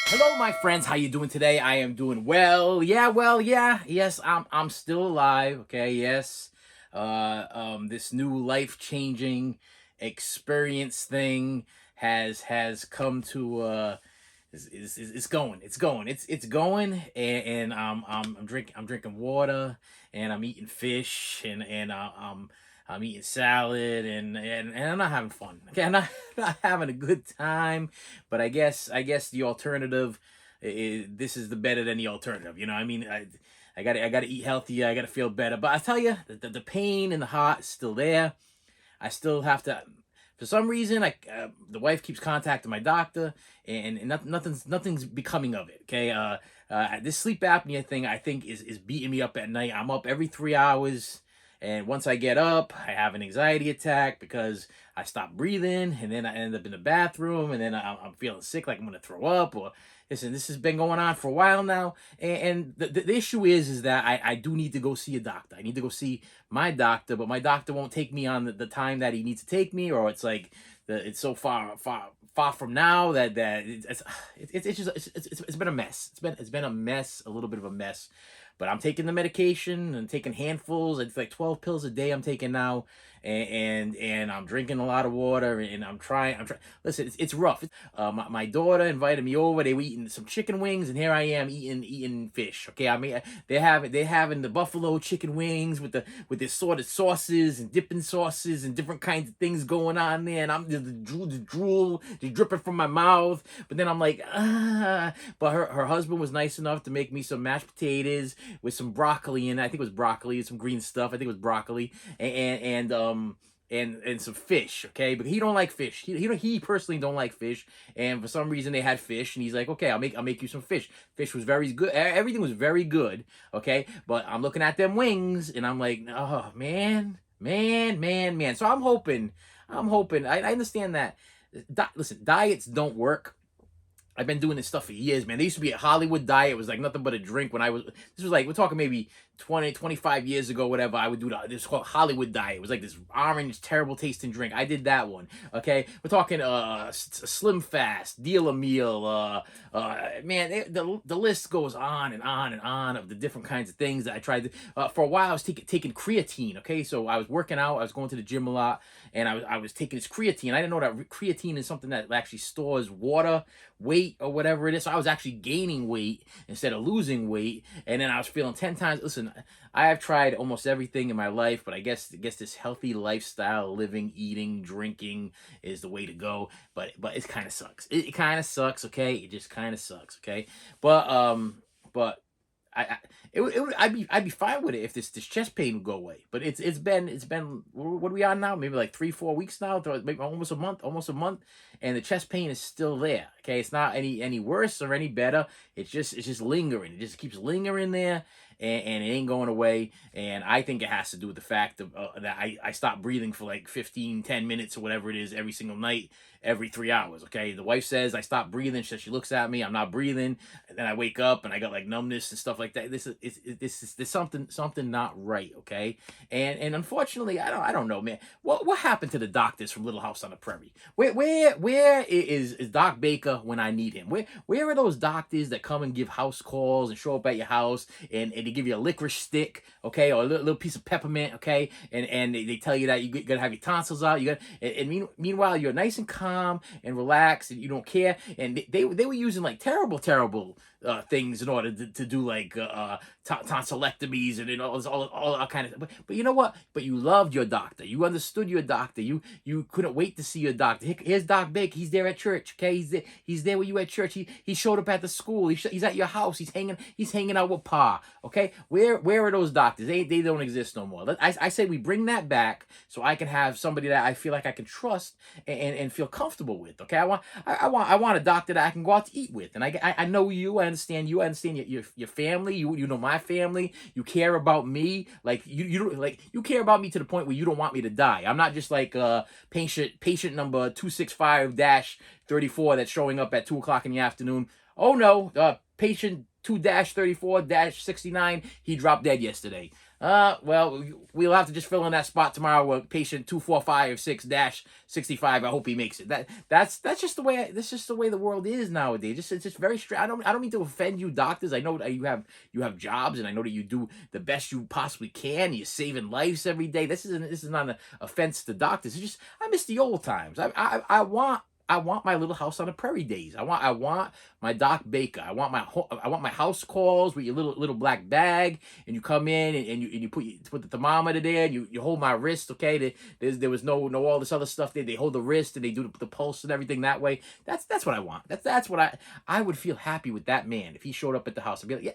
Hello, my friends. How you doing today? I am doing well. Yeah. Yes, I'm still alive. Okay, yes. This new life-changing experience thing has come to it's going. It's going, and I'm drinking water, and I'm eating fish, and I'm eating salad, and I'm not having fun. Okay, I'm not not having a good time. But I guess the alternative is this is the better than the alternative. You know, I mean, I gotta eat healthier. I gotta feel better. But I tell you, the pain in the heart is still there. I still have to. For some reason, the wife keeps contacting my doctor, and nothing's becoming of it. Okay, this sleep apnea thing I think is beating me up at night. I'm up every 3 hours, and once I get up, I have an anxiety attack because I stop breathing, and then I end up in the bathroom, and then I'm feeling sick, like I'm gonna throw up. Or listen, this has been going on for a while now, and the issue is that I do need to go see a doctor. I need to go see my doctor, but my doctor won't take me on the time that he needs to take me, or it's like it's so far from now that it's just it's been a mess. It's been a mess, a little bit of a mess. But I'm taking the medication and taking handfuls. It's like 12 pills a day I'm taking now, and I'm drinking a lot of water, and I'm trying. Listen, it's rough. My daughter invited me over. They were eating some chicken wings, and here I am eating fish. Okay, I mean they're having the buffalo chicken wings with the assorted sauces and dipping sauces and different kinds of things going on there, and I'm the drool just dripping from my mouth. But then I'm like, ah. But her husband was nice enough to make me some mashed potatoes with some broccoli, and I think it was broccoli, some green stuff. I think it was broccoli, and some fish. Okay, but he don't like fish. He personally don't like fish, and for some reason they had fish, and he's like, okay, I'll make you some fish. Fish was very good. Everything was very good. Okay, but I'm looking at them wings, and I'm like, oh man. So I'm hoping. I understand that. Listen, diets don't work. I've been doing this stuff for years, man. There used to be a Hollywood diet. It was like nothing but a drink when this was like, we're talking maybe 20, 25 years ago, whatever. I would do this called Hollywood diet. It was like this orange, terrible tasting drink. I did that one. Okay. We're talking, Slim Fast, Deal a Meal. Man, the list goes on and on and on of the different kinds of things that I tried to, for a while I was taking creatine. Okay. So I was working out. I was going to the gym a lot, and I was taking this creatine. I didn't know that creatine is something that actually stores water, weight, or whatever it is. So I was actually gaining weight instead of losing weight, and then I was feeling 10 times. Listen, I have tried almost everything in my life, but I guess this healthy lifestyle, living, eating, drinking, is the way to go. But it kind of sucks. It kind of sucks. Okay, it just kind of sucks. Okay, but I I'd be fine with it if this chest pain would go away. But it's been what are we on now? Maybe like 3 4 weeks now, maybe almost a month, and the chest pain is still there. Okay, it's not any worse or any better. It's just lingering. It just keeps lingering there, and it ain't going away. And I think it has to do with the fact that I stop breathing for like 15 10 minutes or whatever it is every single night, every 3 hours. Okay, the wife says I stop breathing. She looks at me. I'm not breathing, and then I wake up and I got like numbness and stuff like that. This is something not right. Okay, and unfortunately, I don't know, man. What happened to the doctors from Little House on the Prairie? Where is Doc Baker when I need him? Where are those doctors that come and give house calls and show up at your house, and they give you a licorice stick, okay, or a little piece of peppermint, okay, and they tell you that you gotta have your tonsils out. You got meanwhile you're nice and calm and relaxed, and you don't care. And they were using like terrible things in order to do like tonsillectomies and all that kind of. But you know what? But you loved your doctor. You understood your doctor. You couldn't wait to see your doctor. Here's Doc Big. He's there at church. Okay, he's there with you at church. He showed up at the school. He's at your house. He's hanging out with Pa. Okay, where are those doctors? They don't exist no more. I say we bring that back so I can have somebody that I feel like I can trust and feel comfortable with. Okay, I want a doctor that I can go out to eat with, and I know you. I understand you. I understand your family. You know my family. You care about me. Like you care about me to the point where you don't want me to die. I'm not just like patient number 265-34 that's showing up at 2 o'clock in the afternoon. Oh no, patient 2-34-69, he dropped dead yesterday. Well, we'll have to just fill in that spot tomorrow with patient 2456-65. I hope he makes it. That's just the way. That's just the way the world is nowadays. It's just very straight. I don't mean to offend you, doctors. I know that you have jobs, and I know that you do the best you possibly can. You're saving lives every day. This is not an offense to doctors. It's just I miss the old times. I want my little house on the prairie days. I want my Doc Baker. I want my house calls with your little black bag, and you come in and you put the thermometer there, and you hold my wrist. Okay, there was no all this other stuff there. They hold the wrist and they do the pulse and everything that way. That's what I want. That's what I would feel happy with that man if he showed up at the house. I'd be like, yeah.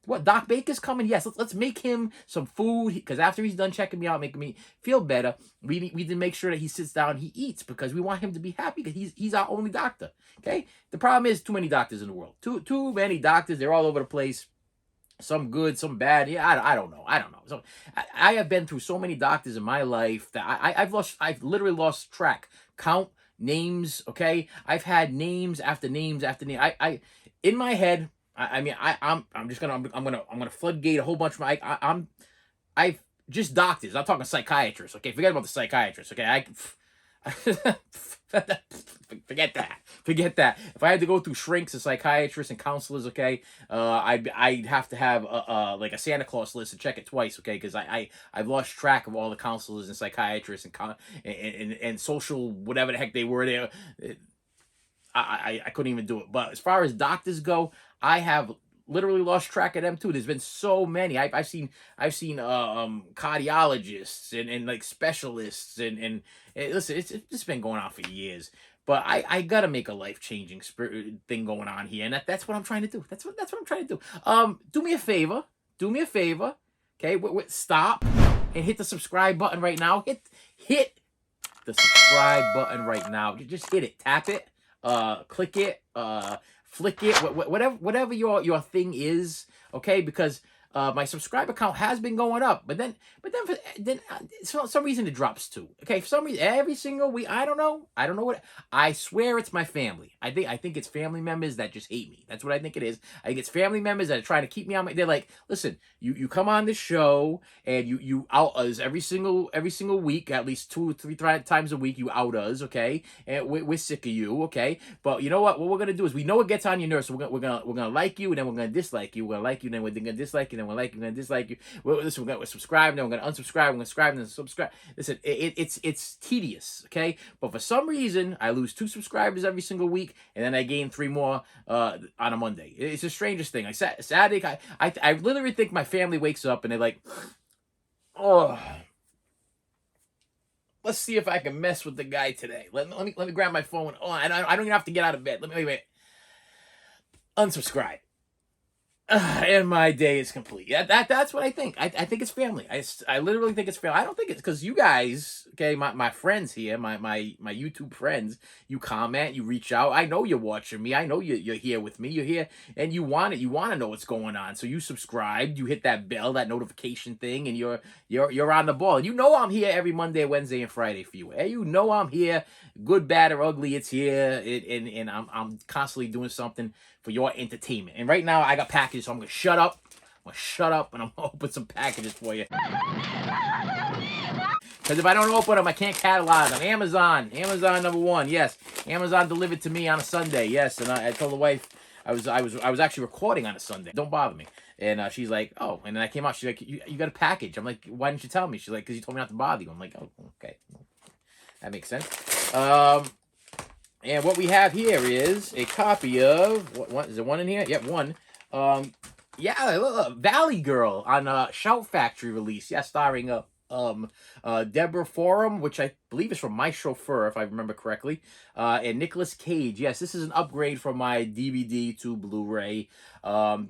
What, Doc Baker's coming? Yes, let's make him some food, because after he's done checking me out, making me feel better, we need to make sure that he sits down and he eats, because we want him to be happy, because he's our only doctor. Okay? The problem is too many doctors in the world. Too many doctors. They're all over the place. Some good, some bad. Yeah, I don't know. So I have been through so many doctors in my life that I've literally lost track. Count names. Okay, I've had names after names after name. I in my head. I'm just gonna floodgate a whole bunch of I've just doctors. I'm talking psychiatrists. Okay, forget about the psychiatrists. Okay, forget that. If I had to go through shrinks and psychiatrists and counselors, okay, I'd have to have like a Santa Claus list and check it twice, okay, because I've lost track of all the counselors and psychiatrists and social whatever the heck they were there. I couldn't even do it. But as far as doctors go, I have literally lost track of them too. There's been so many. I've seen cardiologists and like specialists and listen, it's been going on for years. But I gotta make a life changing thing going on here, and that's what I'm trying to do. That's what I'm trying to do. Do me a favor. Do me a favor. Okay, stop and hit the subscribe button right now. Hit the subscribe button right now. Just hit it. Tap it. Click it, flick it, whatever your thing is, okay? Because my subscriber count has been going up, but then for some reason it drops too. Okay, for some reason every single week, I don't know what. I swear it's my family. I think it's family members that just hate me. That's what I think it is. I think it's family members that are trying to keep me on they're like, listen, you come on this show and you out us every single week, at least 2 or 3 times a week. You out us, okay? And we're sick of you, okay? But you know what? What we're gonna do is, we know it gets on your nerves, so we're gonna like you, and then we're gonna dislike you. We're gonna like you, and then we're gonna dislike you, and then we're like you, and then dislike you. Listen, we're gonna subscribe, and then we're gonna unsubscribe. We're gonna subscribe and then subscribe. Listen, it's tedious, okay? But for some reason, I lose 2 subscribers every single week, and then I gain 3 more on a Monday. It's the strangest thing. Saturday, I literally think my family wakes up and they're like, oh, let's see if I can mess with the guy today. Let me grab my phone. Oh, and I don't even have to get out of bed. Wait. Unsubscribe. And my day is complete. That's what I think. I think it's family. I literally think it's family. I don't think it's because you guys, okay, my friends here, my YouTube friends, you comment, you reach out. I know you're watching me. I know you're here with me. You're here and you want to know what's going on. So you subscribed, you hit that bell, that notification thing, and you're on the ball. And you know I'm here every Monday, Wednesday, and Friday for you. Hey, you know I'm here, good, bad, or ugly. It's here, and I'm constantly doing something for your entertainment. And right now I got packages, so I'm gonna shut up. And I'm gonna open some packages for you. Because if I don't open them, I can't catalog them. Amazon number 1. Yes, Amazon delivered to me on a Sunday. Yes, and I told the wife I was actually recording on a Sunday. Don't bother me. And she's like, oh. And then I came out. She's like, you got a package. I'm like, why didn't you tell me? She's like, because you told me not to bother you. I'm like, oh, okay, that makes sense. And what we have here is a copy of what is there one in here? Yep, one. Yeah, Valley Girl on Shout Factory release. Yeah, starring Deborah Forum, which I believe is from My Chauffeur, if I remember correctly, and Nicolas Cage. Yes, this is an upgrade from my DVD to Blu-ray.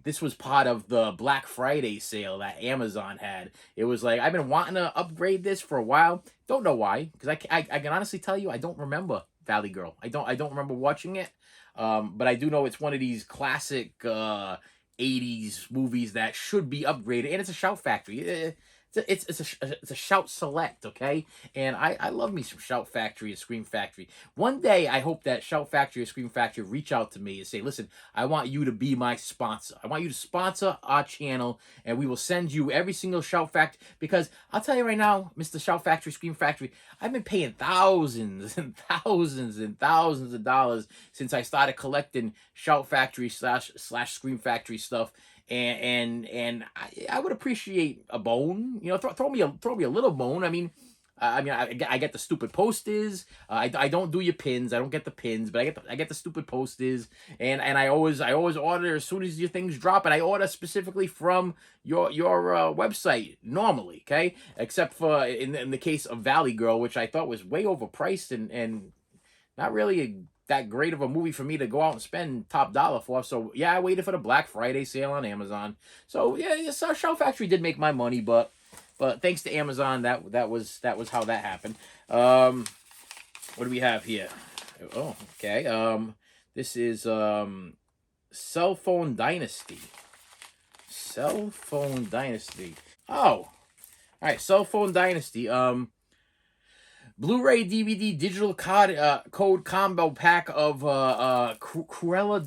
This was part of the Black Friday sale that Amazon had. It was like, I've been wanting to upgrade this for a while. Don't know why, because I can honestly tell you I don't remember Valley Girl. I don't remember watching it. But I do know it's one of these classic 80s movies that should be upgraded, and it's a Shout Factory. It's it's a Shout Select, okay? And I love me some Shout Factory and Scream Factory. One day I hope that Shout Factory or Scream Factory reach out to me and say, listen, I want you to be my sponsor. I want you to sponsor our channel, and we will send you every single Shout Factory. Because I'll tell you right now, Mr. Shout Factory, Scream Factory, I've been paying thousands and thousands and thousands of dollars since I started collecting Shout Factory slash Scream Factory stuff. And I would appreciate a bone. You know, throw me a little bone. I get the stupid posters. I don't do your pins. I don't get the pins, but I get the stupid posters. And I always order as soon as your things drop, and I order specifically from your website normally. Okay, except for in the case of Valley Girl, which I thought was way overpriced and not really that great of a movie for me to go out and spend top dollar for. So yeah, I waited for the Black Friday sale on Amazon. So yeah, so Shout Factory did make my money, but thanks to Amazon, that was how that happened. What do we have here? Oh, okay. This is Cell Phone Dynasty. Cell Phone Dynasty. Oh, all right. Cell Phone Dynasty. Blu-ray DVD digital code combo pack of Cruella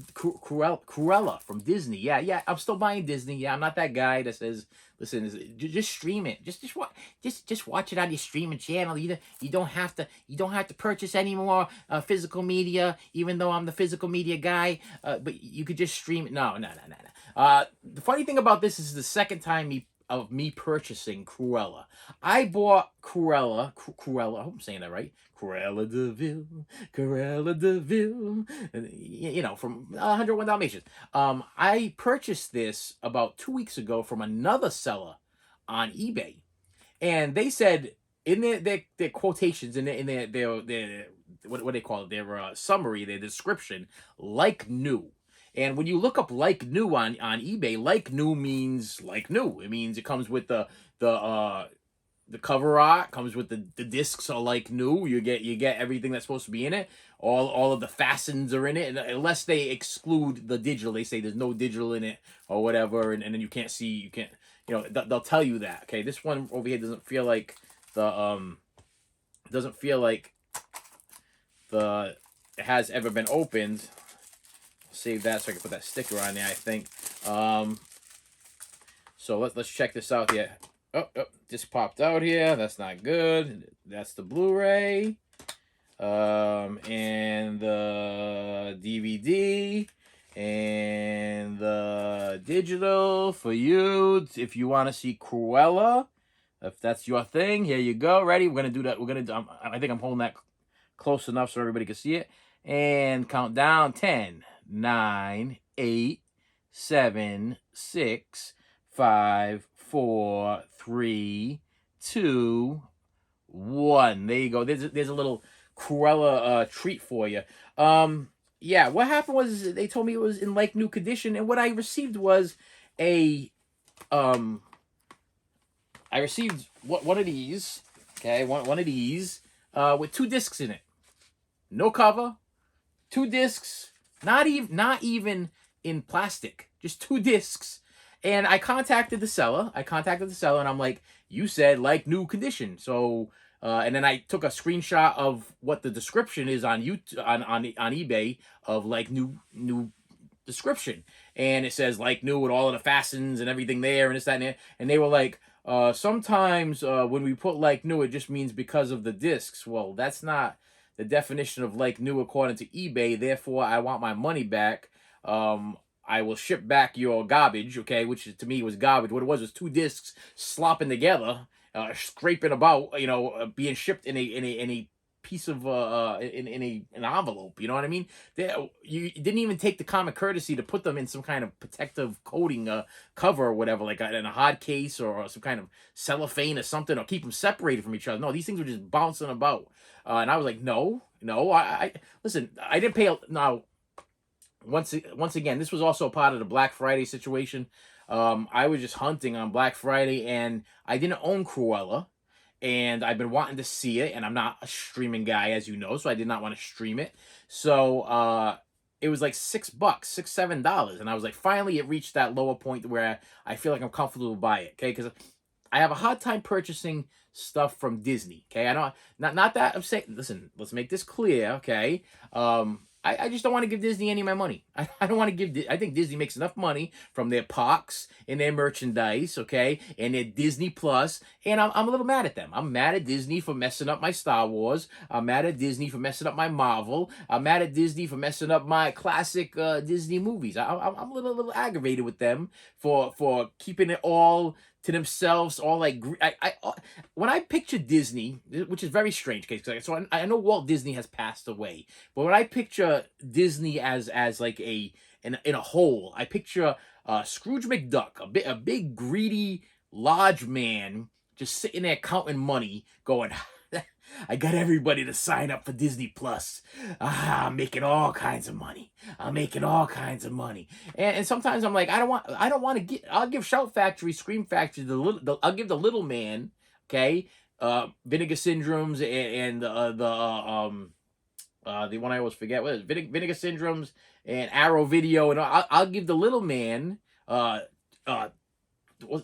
from Disney. Yeah, I'm still buying Disney. Yeah, I'm not that guy that says, listen, just stream it. Just watch it on your streaming channel. You don't have to purchase any more physical media, even though I'm the physical media guy. But you could just stream it. No. The funny thing about this is the second time of me purchasing Cruella. I bought Cruella, I hope I'm saying that right. Cruella de Vil, you know, from 101 Dalmatians. I purchased this about 2 weeks ago from another seller on eBay. And they said in their quotations, in their what they call it, their summary, their description, like new. And when you look up like new on eBay, like new means like new. It means it comes with the cover art, comes with the discs are like new. You get everything that's supposed to be in it. All of the fastens are in it, and unless they exclude the digital, they say there's no digital in it or whatever, and then you can't, you know, they'll tell you that. Okay, this one over here doesn't feel like it has ever been opened. Save that so I can put that sticker on there, I think. So let's check this out here. Oh, this popped out here. That's not good. That's the Blu-ray. And the DVD. And the digital for you. If you want to see Cruella. If that's your thing, here you go. Ready? We're going to do that. I think I'm holding that close enough so everybody can see it. And count down 10. 9, 8, 7, 6, 5, 4, 3, 2, 1. There you go. There's a little Cruella treat for you. Yeah, what happened was they told me it was in like new condition, and what I received was I received one of these. Okay, one of these with 2 discs in it. No cover, 2 discs. Not even in plastic, just 2 discs. And I contacted the seller. And I'm like, you said like new condition. So, and then I took a screenshot of what the description is on YouTube, on eBay of like new description. And it says like new with all of the fastens and everything there and this, that, and that. And they were like, sometimes when we put like new, it just means because of the discs. Well, that's not the definition of like new according to eBay. Therefore, I want my money back. I will ship back your garbage, okay, which to me was garbage. What it was 2 discs slopping together, scraping about, you know, being shipped in a piece of in an envelope. You know what I mean? You didn't even take the common courtesy to put them in some kind of protective coating cover or whatever, like in a hard case or some kind of cellophane or something, or keep them separated from each other. No, these things were just bouncing about, and I was like, no. I listen. I didn't pay now. Once again, this was also a part of the Black Friday situation. I was just hunting on Black Friday, and I didn't own Cruella. And I've been wanting to see it, and I'm not a streaming guy, as you know, so I did not want to stream it. So it was like $6, $7, and I was like, finally, it reached that lower point where I feel like I'm comfortable to buy it, okay? Because I have a hard time purchasing stuff from Disney. Okay, I know, not that I'm saying. Listen, let's make this clear. Okay, I just don't want to give Disney any of my money. I don't want to give. I think Disney makes enough money from their parks and their merchandise. Okay, and their Disney Plus, and I'm a little mad at them. I'm mad at Disney for messing up my Star Wars. I'm mad at Disney for messing up my Marvel. I'm mad at Disney for messing up my classic Disney movies. I'm a little aggravated with them for keeping it all to themselves, all like when I picture Disney, which is very strange, case so I know Walt Disney has passed away, but when I picture Disney as like in a whole, I picture Scrooge McDuck, a big greedy large man just sitting there counting money, going, I got everybody to sign up for Disney Plus. I'm making all kinds of money. I'm making all kinds of money. And sometimes I'm like, I don't want to get. I'll give Shout Factory, Scream Factory, I'll give the little man, okay, Vinegar Syndromes and the one I always forget, what is it? Vinegar Syndromes and Arrow Video, and I'll give the little man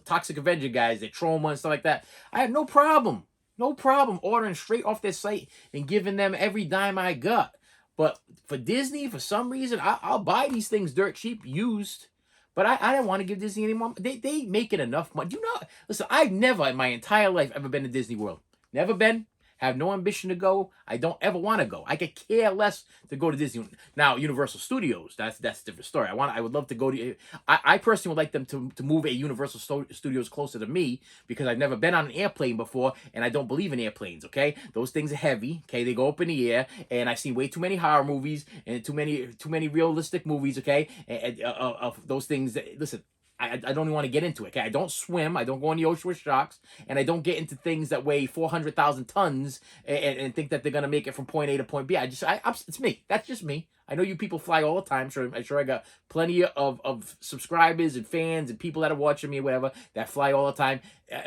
Toxic Avenger guys, their Trauma and stuff like that. I have no problem. No problem ordering straight off their site and giving them every dime I got. But for Disney, for some reason, I'll buy these things dirt cheap, used. But I don't want to give Disney any more. They making enough money. Do you know? Listen, I've never in my entire life ever been to Disney World. Never been. Have no ambition to go. I don't ever want to go. I could care less to go to Disney. Now, Universal Studios, that's a different story. I would love to go to. I personally would like them to move a Universal Studios closer to me, because I've never been on an airplane before, and I don't believe in airplanes. Okay, those things are heavy. Okay, they go up in the air, and I've seen way too many horror movies and too many realistic movies. Okay, and of those things. Listen, I don't even want to get into it. Okay, I don't swim. I don't go in the ocean with sharks, and I don't get into things that weigh 400,000 tons and think that they're gonna make it from point A to point B. It's me. That's just me. I know you people fly all the time. I'm sure I got plenty of subscribers and fans and people that are watching me, or whatever, that fly all the time.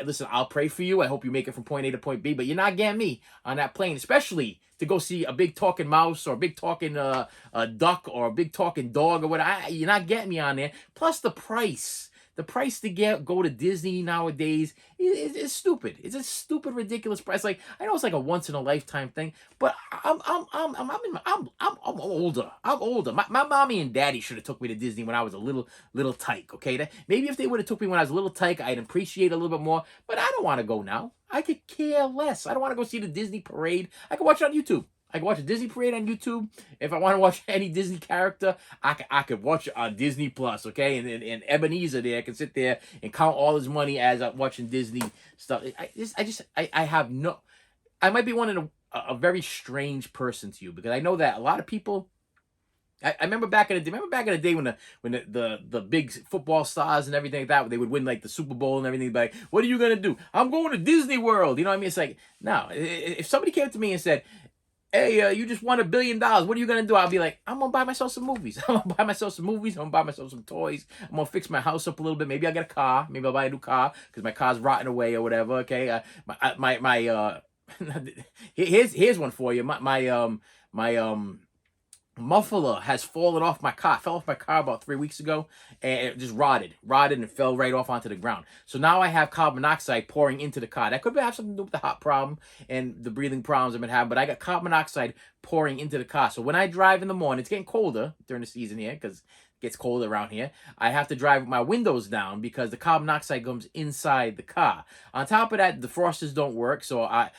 Listen, I'll pray for you. I hope you make it from point A to point B, but you're not getting me on that plane, especially to go see a big talking mouse or a big talking duck or a big talking dog or whatever. You're not getting me on there. Plus the price. The price to go to Disney nowadays is stupid. It's a stupid, ridiculous price. Like, I know it's like a once in a lifetime thing, but I'm older. I'm older. My mommy and daddy should have took me to Disney when I was a little tyke. Okay, maybe if they would have took me when I was a little tyke, I'd appreciate it a little bit more. But I don't want to go now. I could care less. I don't want to go see the Disney parade. I can watch it on YouTube. I can watch a Disney parade on YouTube. If I want to watch any Disney character, I could watch it on Disney Plus, okay? And Ebenezer there can sit there and count all his money as I'm watching Disney stuff. I have no. I might be one of a very strange person to you, because I know that a lot of people. I remember back in the day when the big football stars and everything like that, they would win like the Super Bowl and everything. Like, what are you gonna do? I'm going to Disney World. You know what I mean? It's like, no. If somebody came to me and said, hey, you just won $1 billion. What are you gonna do? I'll be like, I'm gonna buy myself some movies. I'm gonna buy myself some movies. I'm gonna buy myself some toys. I'm gonna fix my house up a little bit. Maybe I'll get a car. Maybe I'll buy a new car because my car's rotting away or whatever. Okay, here's one for you. My muffler has fallen off my car. Fell off my car about 3 weeks ago, and it just rotted and fell right off onto the ground. So now I have carbon monoxide pouring into the car. That could have something to do with the hot problem and the breathing problems I've been having, but I got carbon monoxide pouring into the car. So when I drive in the morning, it's getting colder during the season here because gets cold around here. I have to drive with my windows down because the carbon monoxide comes inside the car. On top of that, the frosters don't work, so I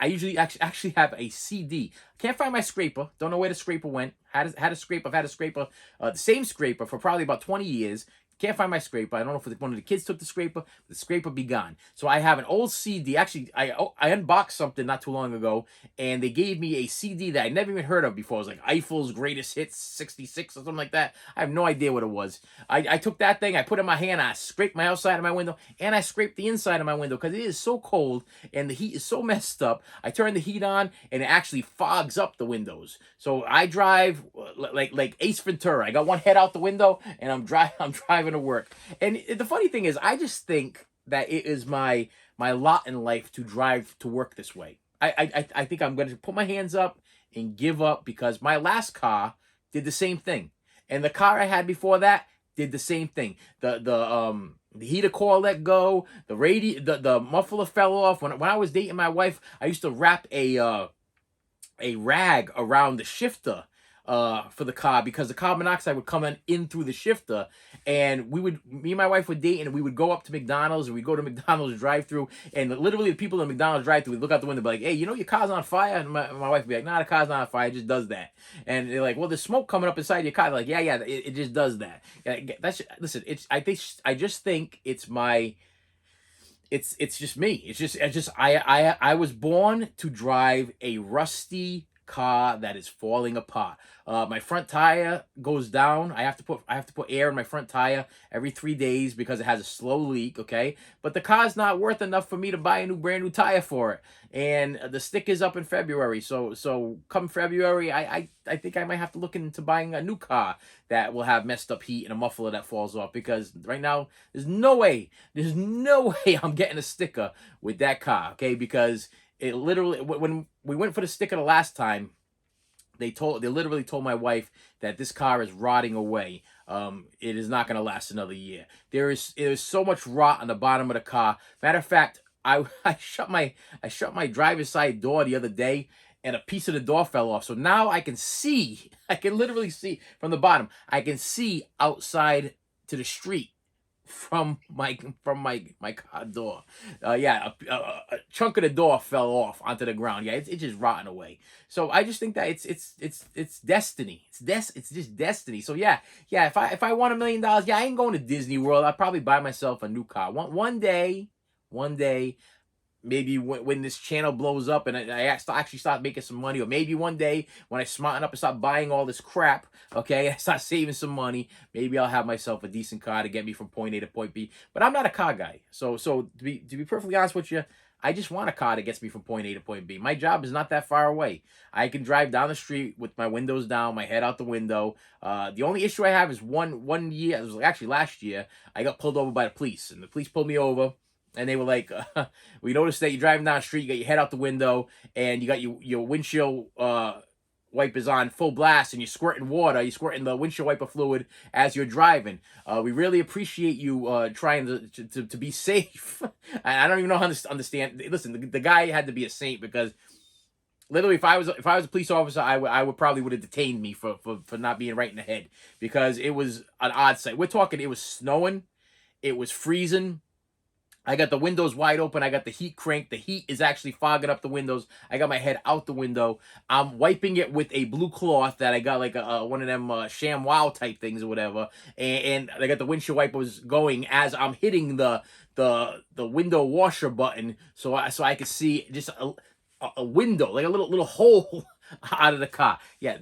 usually actually have a CD. Can't find my scraper. Don't know where the scraper went. I've had a scraper, the same scraper for probably about 20 years. Can't find my scraper. I don't know if one of the kids took the scraper. The scraper be gone. So I have an old CD. Actually, I unboxed something not too long ago, and they gave me a CD that I never even heard of before. It was like Eiffel's Greatest Hits 66 or something like that. I have no idea what it was. I took that thing, I put it in my hand, I scraped my outside of my window, and I scraped the inside of my window because it is so cold and the heat is so messed up. I turn the heat on, and it actually fogs up the windows. So I drive like Ace Ventura. I got one head out the window, and I'm driving to work. And the funny thing is, I just think that it is my lot in life to drive to work this way. I think I'm going to put my hands up and give up because my last car did the same thing, and the car I had before that did the same thing. The heater coil let go. The muffler fell off. When I was dating my wife, I used to wrap a rag around the shifter for the car, because the carbon monoxide would come in through the shifter. And me and my wife would date, and we would go up to McDonald's, and we go to McDonald's drive through, and literally the people in the McDonald's drive through would look out the window and be like, hey, you know your car's on fire? And my wife would be like, nah, the car's not on fire, it just does that. And they're like, well, there's smoke coming up inside your car. They're like, yeah, it just does that. Yeah, listen, I just think it's my it's just me. I was born to drive a rusty car that is falling apart. My front tire goes down. I have to put air in my front tire every 3 days because it has a slow leak. Okay, but the car's not worth enough for me to buy a brand new tire for it. And the stick is up in February. So come February, I think I might have to look into buying a new car that will have messed up heat and a muffler that falls off, because right now there's no way I'm getting a sticker with that car. Okay, because it literally, when we went for the sticker the last time, they literally told my wife that this car is rotting away. It is not going to last another year. There is so much rot on the bottom of the car. Matter of fact, I shut my driver's side door the other day, and a piece of the door fell off. So now I can see. I can literally see from the bottom. I can see outside to the street from my car door. Yeah, a chunk of the door fell off onto the ground. Yeah, it's just rotting away. So I just think that it's destiny. It's just destiny. So yeah. If I won $1,000,000, yeah, I ain't going to Disney World. I'll probably buy myself a new car. One day, maybe when this channel blows up and I actually start making some money, or maybe one day when I smarten up and start buying all this crap, okay, I start saving some money, maybe I'll have myself a decent car to get me from point A to point B. But I'm not a car guy. So to be perfectly honest with you, I just want a car that gets me from point A to point B. My job is not that far away. I can drive down the street with my windows down, my head out the window. The only issue I have is one year, it was actually last year, I got pulled over by the police, and the police pulled me over. And they were like, we noticed that you're driving down the street, you got your head out the window, and you got your windshield wipers on full blast, and you're squirting the windshield wiper fluid as you're driving. We really appreciate you trying to be safe. I don't even know how to understand. Listen, the guy had to be a saint, because literally, if I was a police officer, I would probably would have detained me for not being right in the head, because it was an odd sight. We're talking, it was snowing, it was freezing. I got the windows wide open. I got the heat cranked. The heat is actually fogging up the windows. I got my head out the window. I'm wiping it with a blue cloth that I got, like one of them ShamWow type things or whatever. And I got the windshield wipers going as I'm hitting the window washer button, so I could see just a window, like a little hole out of the car. Yeah,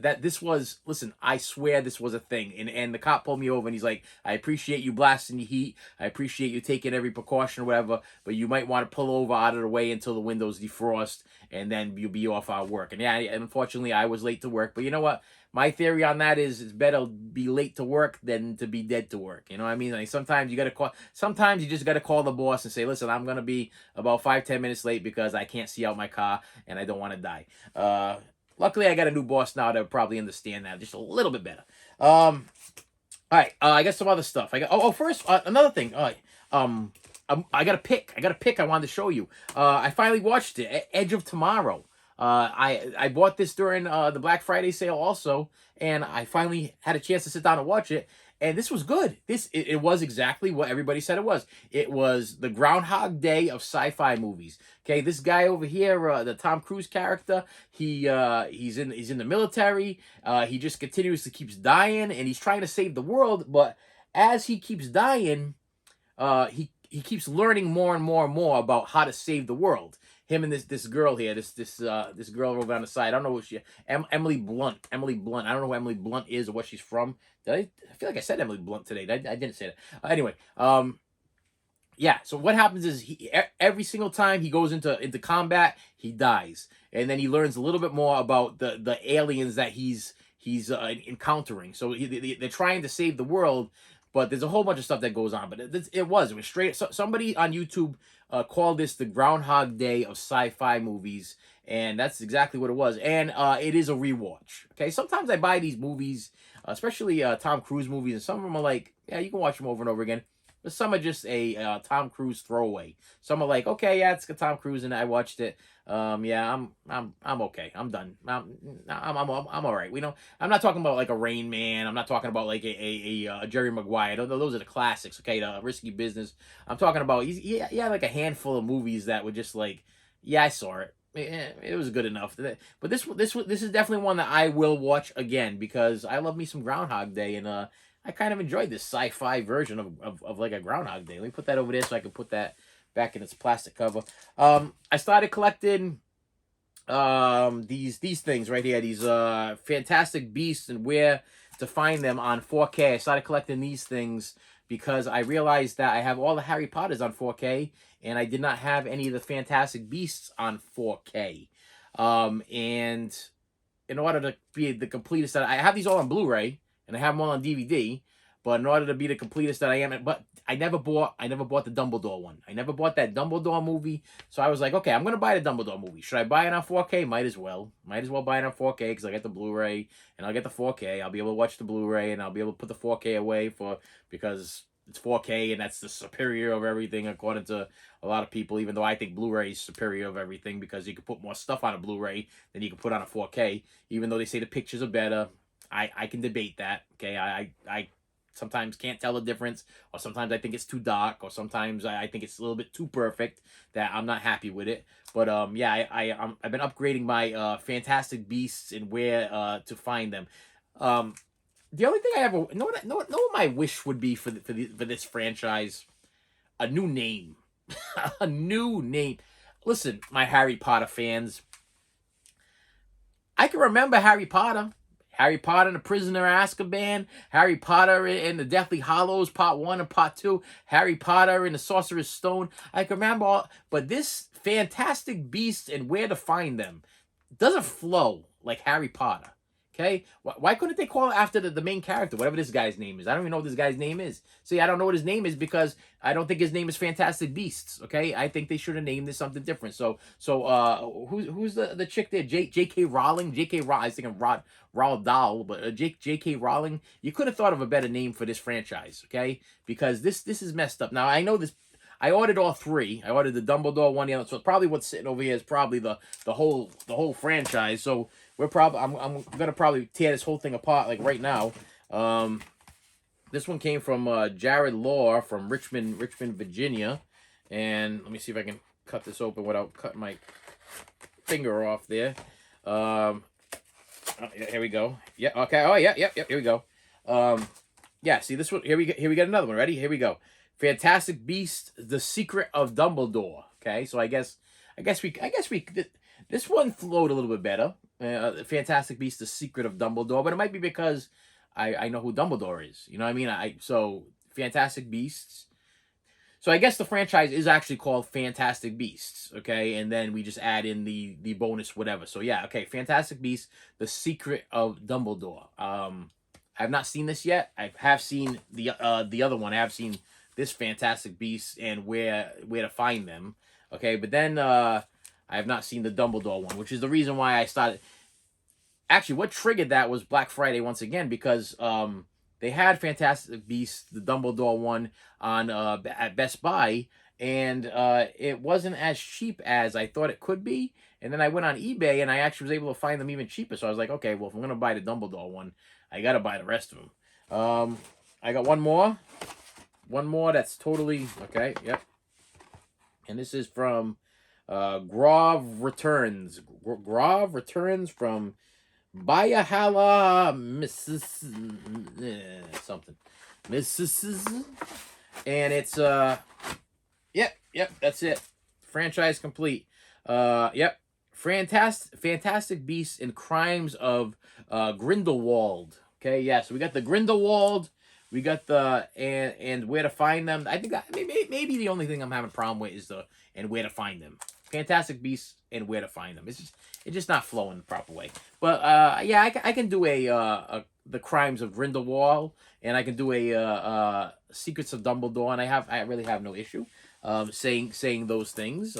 listen, I swear this was a thing. And the cop pulled me over, and he's like, I appreciate you blasting the heat. I appreciate you taking every precaution or whatever, but you might want to pull over out of the way until the windows defrost, and then you'll be off our work. And yeah, unfortunately, I was late to work. But you know what? My theory on that is it's better be late to work than to be dead to work. You know what I mean? Like sometimes you just gotta call the boss and say, listen, I'm gonna be about 5-10 minutes late because I can't see out my car and I don't want to die. Luckily, I got a new boss now that would probably understand that just a little bit better. All right, I got some other stuff. I got first another thing. I got a pick. I wanted to show you. I finally watched it, Edge of Tomorrow. I bought this during the Black Friday sale also, and I finally had a chance to sit down and watch it. And this was good. It was exactly what everybody said it was. It was the Groundhog Day of sci-fi movies. Okay, this guy over here, the Tom Cruise character, he's in the military. He just continuously keeps dying, and he's trying to save the world. But as he keeps dying, he keeps learning more and more and more about how to save the world. Him and this girl here, this girl over on the side. I don't know what Emily Blunt. I don't know who Emily Blunt is or what she's from. I feel like I said Emily Blunt today. I didn't say that. Anyway, yeah. So what happens is every single time he goes into combat, he dies, and then he learns a little bit more about the aliens that he's encountering. So they're trying to save the world. But there's a whole bunch of stuff that goes on. But it was straight. So somebody on YouTube called this the Groundhog Day of sci-fi movies, and that's exactly what it was. And it is a rewatch. Okay, sometimes I buy these movies, especially Tom Cruise movies, and some of them are like, yeah, you can watch them over and over again. but some are just a Tom Cruise throwaway. Some are like, okay, yeah, it's got Tom Cruise, and I watched it. Yeah, I'm okay. I'm done. I'm all right. We don't. I'm not talking about like a Rain Man. I'm not talking about like a Jerry Maguire. Those are the classics. Okay, the Risky Business. I'm talking about yeah, like a handful of movies that were just like, yeah, I saw it. It was good enough. But this is definitely one that I will watch again because I love me some Groundhog Day, and I kind of enjoyed this sci-fi version of like a Groundhog Day. Let me put that over there so I can put that back in its plastic cover. I started collecting these things right here, these Fantastic Beasts and where to find them on 4K. I started collecting these things because I realized that I have all the Harry Potters on 4K and I did not have any of the Fantastic Beasts on 4K. And in order to be the completest that I have these all on Blu-ray and I have them all on DVD, but in order to be the completest that I am, but I never bought the Dumbledore one. I never bought that Dumbledore movie. So I was like, okay, I'm gonna buy the Dumbledore movie. Should I buy it on 4K? Might as well. Might as well buy it on 4K because I get the Blu-ray and I'll get the 4K. I'll be able to watch the Blu-ray and I'll be able to put the 4K away because it's 4K and that's the superior of everything according to a lot of people. Even though I think Blu-ray is superior of everything because you can put more stuff on a Blu-ray than you can put on a 4K. Even though they say the pictures are better, I can debate that. Okay, I sometimes can't tell the difference, or sometimes I think it's too dark, or sometimes I think it's a little bit too perfect that I'm not happy with it. But yeah, I've been upgrading my Fantastic Beasts and where to find them. The only thing I ever know what my wish would be for this franchise, a new name, a new name. Listen, my Harry Potter fans, I can remember Harry Potter. Harry Potter and the Prisoner of Azkaban, Harry Potter and the Deathly Hallows, Part 1 and Part 2, Harry Potter and the Sorcerer's Stone. I can remember all, but this Fantastic Beasts and where to find them doesn't flow like Harry Potter. Okay? Why couldn't they call it after the main character, whatever this guy's name is? I don't even know what this guy's name is. See, I don't know what his name is because I don't think his name is Fantastic Beasts. Okay? I think they should have named this something different. So who's the chick there? J.K. Rowling? J.K. Rowling, I was thinking Roald Dahl, but J.K. Rowling. You could have thought of a better name for this franchise, okay? Because this is messed up. Now, I know this. I ordered all three. I ordered the Dumbledore one, the other. So probably what's sitting over here is probably the whole franchise. So I'm gonna probably tear this whole thing apart like right now. This one came from Jared Law from Richmond, Virginia, and let me see if I can cut this open without cutting my finger off there. Here we go. Yeah. Okay. Oh yeah. Yep. Here we go. Yeah. See this one. Here we got another one. Ready? Here we go. Fantastic Beasts: The Secret of Dumbledore. Okay. So I guess we this one flowed a little bit better. Fantastic Beasts: The Secret of Dumbledore, but it might be because I know who Dumbledore is. You know what I mean? So Fantastic Beasts. So I guess the franchise is actually called Fantastic Beasts, okay? And then we just add in the bonus whatever. So yeah, okay, Fantastic Beasts: The Secret of Dumbledore. I have not seen this yet. I have seen the other one. I have seen this Fantastic Beasts and where to find them. Okay, but then I have not seen the Dumbledore one, which is the reason why I started. Actually, what triggered that was Black Friday once again because they had Fantastic Beasts, the Dumbledore one, on at Best Buy, and it wasn't as cheap as I thought it could be. And then I went on eBay, and I actually was able to find them even cheaper. So I was like, okay, well, if I'm gonna buy the Dumbledore one, I gotta buy the rest of them. I got one more that's totally okay. Yep, and this is from Grove Returns. Grove Returns from Bayahala, something, Mrs. And it's yep, that's it. Franchise complete. Yep, Fantastic Beasts and Crimes of Grindelwald. Okay, yeah. So we got the Grindelwald. We got the and where to find them. I think maybe the only thing I'm having a problem with is the and where to find them. Fantastic Beasts and where to find them. It's just not flowing the proper way. But yeah, I can do a the Crimes of Grindelwald, and I can do a Secrets of Dumbledore, and I really have no issue saying those things.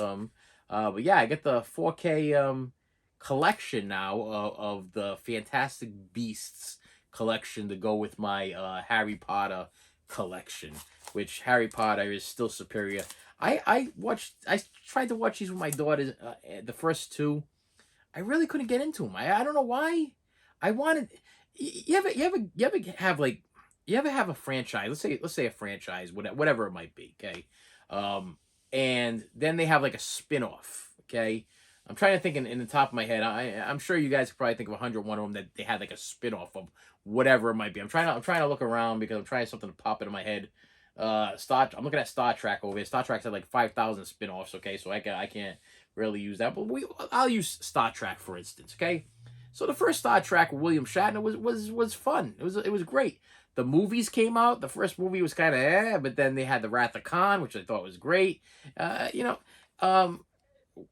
But yeah, I get the 4K collection now of the Fantastic Beasts collection to go with my Harry Potter collection, which Harry Potter is still superior. I tried to watch these with my daughters, the first two. I really couldn't get into them. I don't know why. I wanted. You ever have like, you ever have a franchise? Let's say a franchise, whatever it might be. Okay, and then they have like a spin-off. Okay, I'm trying to think in the top of my head. I'm sure you guys could probably think of 101 of them that they had like a spin-off of whatever it might be. I'm trying to look around because I'm trying something to pop into my head. I'm looking at Star Trek over here. Star Trek's had like 5,000 spin-offs. Okay, so I can't really use that, but I'll use Star Trek for instance. Okay, so the first Star Trek with William Shatner was fun. It was great. The movies came out. The first movie was kind of but then they had the Wrath of Khan, which I thought was great. You know,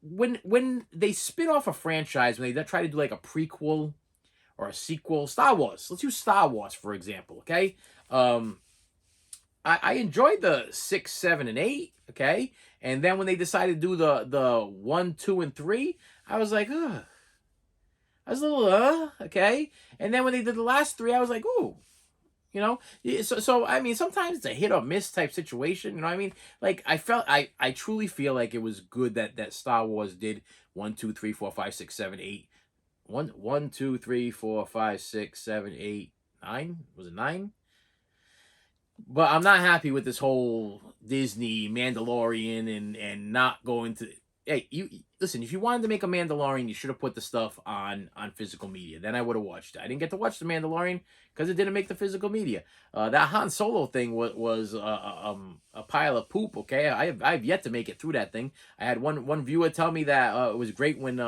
when they spin off a franchise, when they try to do like a prequel or a sequel, Star Wars. Let's use Star Wars for example. Okay, I enjoyed the 6, 7, and 8. Okay, and then when they decided to do the 1, 2, and 3, I was like, ugh. I was a little okay. And then when they did the last 3, I was like, ooh. You know, so I mean, sometimes it's a hit or miss type situation. You know what I mean? Like I truly feel like it was good that Star Wars did 1, 2, 3, 4, 5, 6, 7, 8. 1, 2, 3, 4, 5, 6, 7, 8, 9. Was it 9? But I'm not happy with this whole Disney Mandalorian and not going to. Hey, you listen. If you wanted to make a Mandalorian, you should have put the stuff on physical media. Then I would have watched it. I didn't get to watch the Mandalorian because it didn't make the physical media. That Han Solo thing was a pile of poop. Okay, I've yet to make it through that thing. I had one viewer tell me that it was great when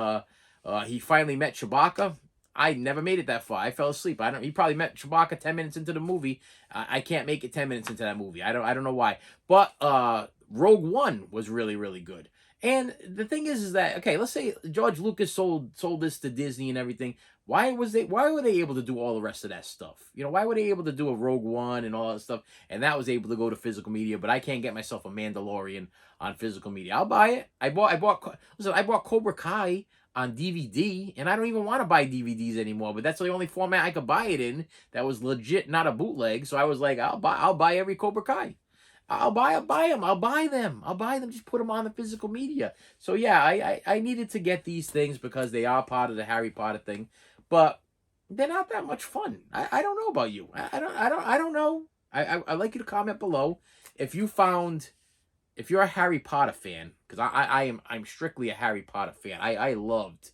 he finally met Chewbacca. I never made it that far. I fell asleep. He probably met Chewbacca 10 minutes into the movie. I can't make it 10 minutes into that movie. I don't know why. But Rogue One was really, really good. And the thing is that, okay, let's say George Lucas sold this to Disney and everything. Why were they able to do all the rest of that stuff? You know, why were they able to do a Rogue One and all that stuff? And that was able to go to physical media, but I can't get myself a Mandalorian on physical media. I'll buy it. I bought Cobra Kai on DVD, and I don't even want to buy DVDs anymore, but that's the only format I could buy it in that was legit, not a bootleg. So I was like, I'll buy every Cobra Kai. I'll buy them. I'll buy them. Just put them on the physical media. So yeah, I needed to get these things because they are part of the Harry Potter thing, but they're not that much fun. I don't know about you. I don't know. I'd like you to comment below if you're a Harry Potter fan, because I'm strictly a Harry Potter fan. I loved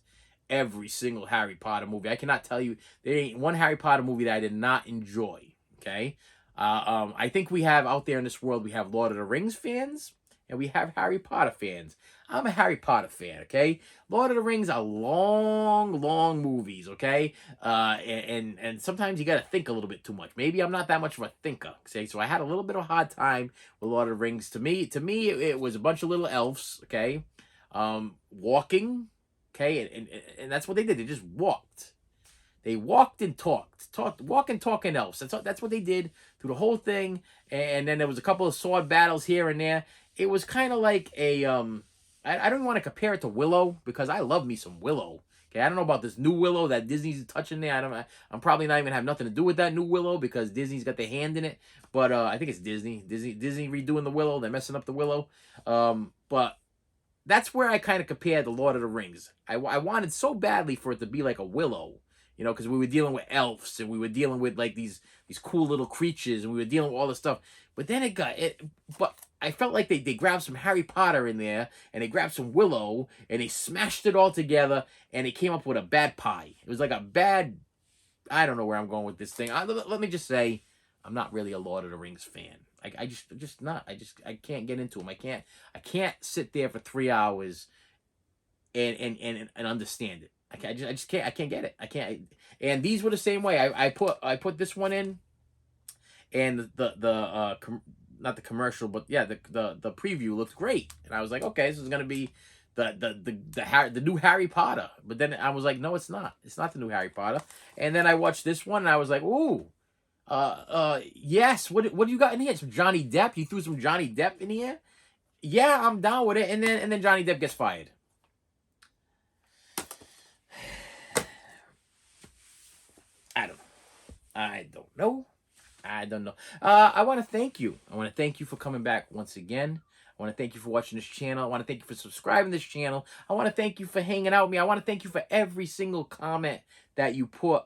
every single Harry Potter movie. I cannot tell you there ain't one Harry Potter movie that I did not enjoy. Okay, I think we have out there in this world, we have Lord of the Rings fans and we have Harry Potter fans. I'm a Harry Potter fan, okay? Lord of the Rings are long, long movies, okay? And sometimes you got to think a little bit too much. Maybe I'm not that much of a thinker, okay? So I had a little bit of a hard time with Lord of the Rings. To me, it was a bunch of little elves, okay? Walking, okay? And that's what they did. They just walked. They walked and talked, walk and talk and elves. That's what they did through the whole thing. And then there was a couple of sword battles here and there. It was kind of like a I don't want to compare it to Willow because I love me some Willow. Okay, I don't know about this new Willow that Disney's touching there. I'm probably not even have nothing to do with that new Willow because Disney's got their hand in it. But I think it's Disney redoing the Willow. They're messing up the Willow. But that's where I kind of compared the Lord of the Rings. I wanted so badly for it to be like a Willow. You know, because we were dealing with elves and we were dealing with like these cool little creatures and we were dealing with all this stuff. But then but I felt like they grabbed some Harry Potter in there and they grabbed some Willow and they smashed it all together and it came up with a bad pie. It was like a bad, I don't know where I'm going with this thing. Let me just say, I'm not really a Lord of the Rings fan. I just not. I can't get into them. I can't sit there for 3 hours and understand it. I just can't. I can't get it. I can't. And these were the same way. I put this one in, and not the commercial, but yeah, the preview looked great, and I was like, okay, this is gonna be the new Harry Potter. But then I was like, no, it's not. It's not the new Harry Potter. And then I watched this one, and I was like, ooh, yes. What do you got in here? Some Johnny Depp. You threw some Johnny Depp in here. Yeah, I'm down with it. And then Johnny Depp gets fired. I don't know. I don't know. I want to thank you. I want to thank you for coming back once again. I want to thank you for watching this channel. I want to thank you for subscribing to this channel. I want to thank you for hanging out with me. I want to thank you for every single comment that you put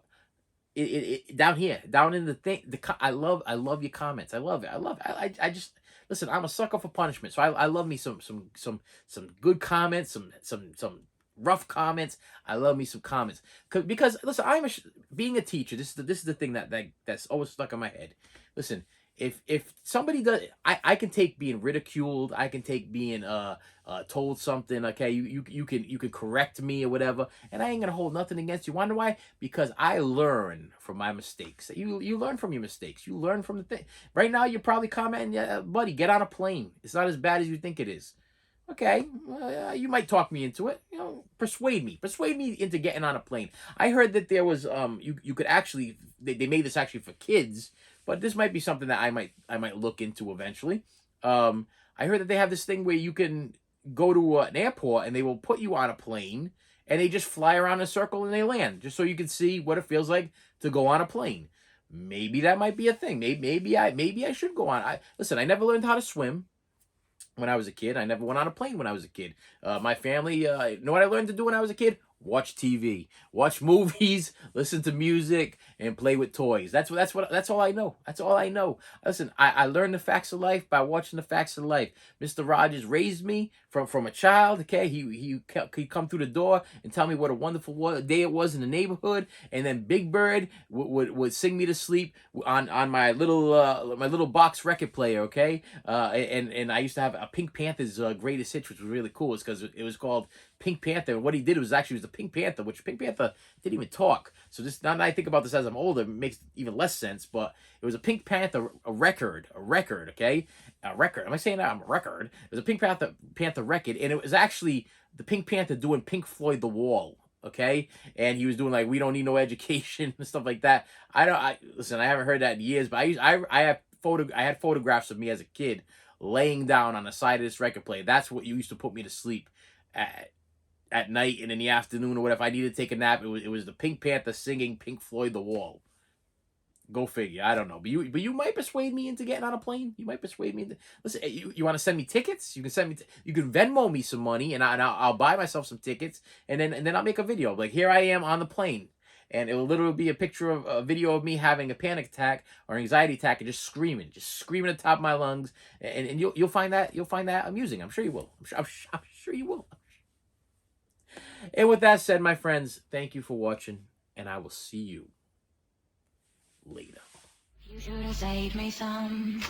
down here, down in the thing. I love your comments. I love it. I love it. I just listen. I'm a sucker for punishment, so I love me some good comments, some rough comments. I love me some comments because listen, being a teacher. This is the thing that's always stuck in my head. Listen, if somebody does, I can take being ridiculed. I can take being told something. Okay, you can correct me or whatever, and I ain't gonna hold nothing against you. Wonder why? Because I learn from my mistakes. You learn from your mistakes. You learn from the thing. Right now, you're probably commenting, yeah, buddy, get on a plane. It's not as bad as you think it is. Okay, you might talk me into it. You know, persuade me into getting on a plane. I heard that there was you could actually they made this actually for kids, but this might be something that I might look into eventually. I heard that they have this thing where you can go to an airport and they will put you on a plane and they just fly around in a circle and they land just so you can see what it feels like to go on a plane. Maybe that might be a thing. Maybe I should go on. Listen. I never learned how to swim when I was a kid. I never went on a plane when I was a kid. My family, you know what I learned to do when I was a kid? Watch TV, watch movies, listen to music, and play with toys. That's all I know. That's all I know. Listen, I learned the facts of life by watching the facts of life. Mr. Rogers raised me from a child. Okay, he'd come through the door and tell me what a wonderful day it was in the neighborhood, and then Big Bird would sing me to sleep on my little box record player. Okay, and I used to have a Pink Panther's greatest hits, which was really cool. It's because it was called Pink Panther. What he did was the Pink Panther, which Pink Panther didn't even talk. So this now that I think about this as I'm older, it makes even less sense. But it was a Pink Panther, a record, okay, a record. Am I saying that? I'm a record. It was a Pink Panther record, and it was actually the Pink Panther doing Pink Floyd The Wall. Okay, and he was doing like "We Don't Need No Education" and stuff like that. I listen. I haven't heard that in years, but I had photographs of me as a kid laying down on the side of this record player. That's what you used to put me to sleep at night and in the afternoon or whatever. If I needed to take a nap, it was the Pink Panther singing Pink Floyd The Wall. Go figure. I don't know, but you might persuade me into getting on a plane. You might persuade me into listen. You want to send me tickets? You can send me. You can Venmo me some money, and I'll buy myself some tickets, and then I'll make a video like here I am on the plane, and it will literally be a picture of a video of me having a panic attack or anxiety attack and just screaming at the top of my lungs, and you'll find that amusing. I'm sure you will. I'm sure you will. And with that said, my friends, thank you for watching, and I will see you later. You should have saved me some.